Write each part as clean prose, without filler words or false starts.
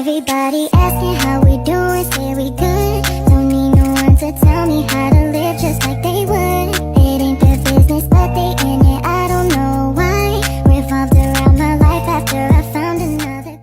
Everybody asking how we doing, say we good. Don't need no one to tell me how to live just like they would. It ain't their business, but they in it, I don't know why. Revolved around my life after I found another.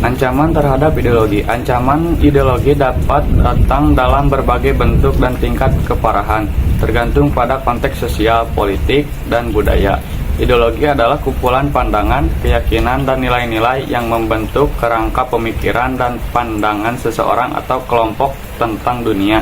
Ancaman terhadap ideologi. Ancaman ideologi dapat datang dalam berbagai bentuk dan tingkat keparahan, tergantung pada konteks sosial, politik, dan budaya. Ideologi adalah kumpulan pandangan, keyakinan, dan nilai-nilai yang membentuk kerangka pemikiran dan pandangan seseorang atau kelompok tentang dunia.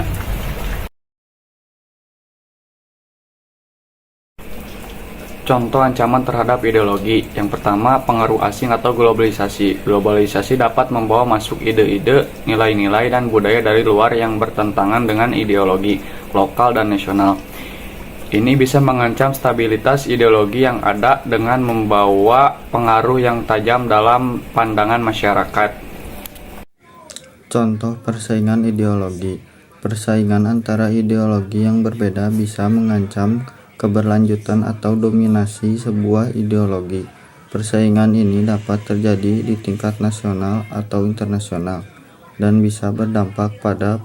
Contoh ancaman terhadap ideologi. Yang pertama, pengaruh asing atau globalisasi. Globalisasi dapat membawa masuk ide-ide, nilai-nilai, dan budaya dari luar yang bertentangan dengan ideologi lokal dan nasional. Ini bisa mengancam stabilitas ideologi yang ada dengan membawa pengaruh yang tajam dalam pandangan masyarakat. Contoh persaingan ideologi. Persaingan antara ideologi yang berbeda bisa mengancam keberlanjutan atau dominasi sebuah ideologi. Persaingan ini dapat terjadi di tingkat nasional atau internasional dan bisa berdampak pada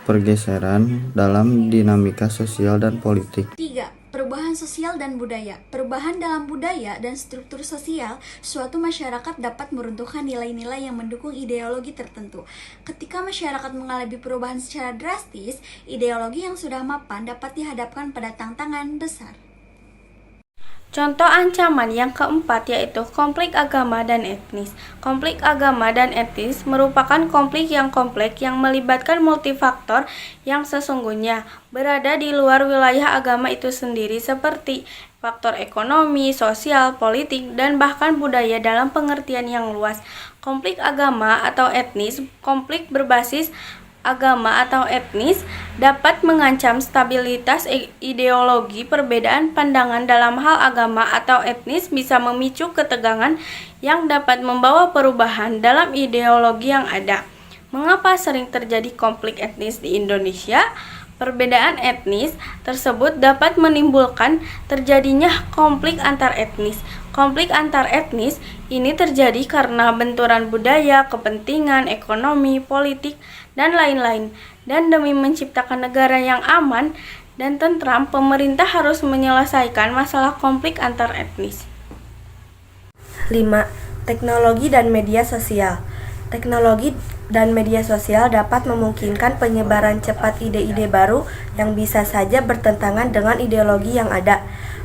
pergeseran dalam dinamika sosial dan politik. 3. Perubahan sosial dan budaya. Perubahan dalam budaya dan struktur sosial suatu masyarakat dapat meruntuhkan nilai-nilai yang mendukung ideologi tertentu. Ketika masyarakat mengalami perubahan secara drastis, ideologi yang sudah mapan dapat dihadapkan pada tantangan besar. Contoh ancaman yang keempat yaitu konflik agama dan etnis. Konflik agama dan etnis merupakan konflik yang kompleks yang melibatkan multifaktor yang sesungguhnya berada di luar wilayah agama itu sendiri seperti faktor ekonomi, sosial, politik, dan bahkan budaya dalam pengertian yang luas. Konflik agama atau etnis, konflik berbasis agama atau etnis dapat mengancam stabilitas ideologi. Perbedaan pandangan dalam hal agama atau etnis bisa memicu ketegangan yang dapat membawa perubahan dalam ideologi yang ada. Mengapa sering terjadi konflik etnis di Indonesia? Perbedaan etnis tersebut dapat menimbulkan terjadinya konflik antar etnis. Konflik antar etnis ini terjadi karena benturan budaya, kepentingan, ekonomi, politik, dan lain-lain. Dan demi menciptakan negara yang aman dan tentram, pemerintah harus menyelesaikan masalah konflik antar etnis. 5. Teknologi dan media sosial. Teknologi dan media sosial dapat memungkinkan penyebaran cepat ide-ide baru yang bisa saja bertentangan dengan ideologi yang ada.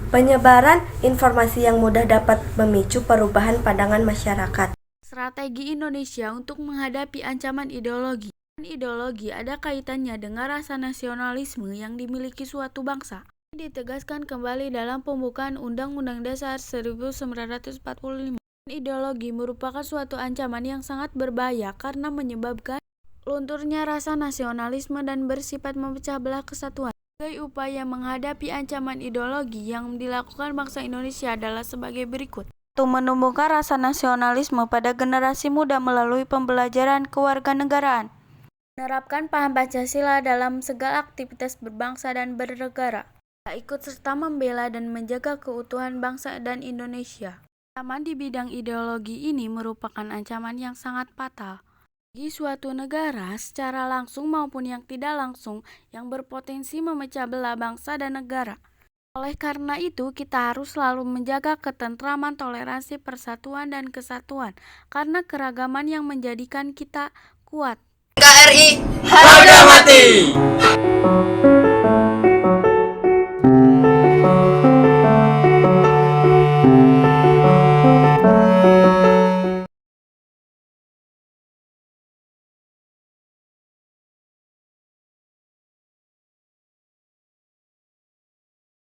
Penyebaran informasi yang mudah dapat memicu perubahan pandangan masyarakat. Strategi Indonesia untuk menghadapi ancaman ideologi. Ideologi ada kaitannya dengan rasa nasionalisme yang dimiliki suatu bangsa. Ini ditegaskan kembali dalam pembukaan Undang-Undang Dasar 1945. Ideologi merupakan suatu ancaman yang sangat berbahaya karena menyebabkan lunturnya rasa nasionalisme dan bersifat memecah belah kesatuan. Sebagai upaya menghadapi ancaman ideologi yang dilakukan bangsa Indonesia adalah sebagai berikut. 1. Menumbuhkan rasa nasionalisme pada generasi muda melalui pembelajaran kewarganegaraan. Menerapkan paham Pancasila dalam segala aktivitas berbangsa dan bernegara. Ikut serta membela dan menjaga keutuhan bangsa dan Indonesia. Ancaman di bidang ideologi ini merupakan ancaman yang sangat fatal bagi suatu negara secara langsung maupun yang tidak langsung yang berpotensi memecah belah bangsa dan negara. Oleh karena itu, kita harus selalu menjaga ketentraman, toleransi, persatuan, dan kesatuan karena keragaman yang menjadikan kita kuat. NKRI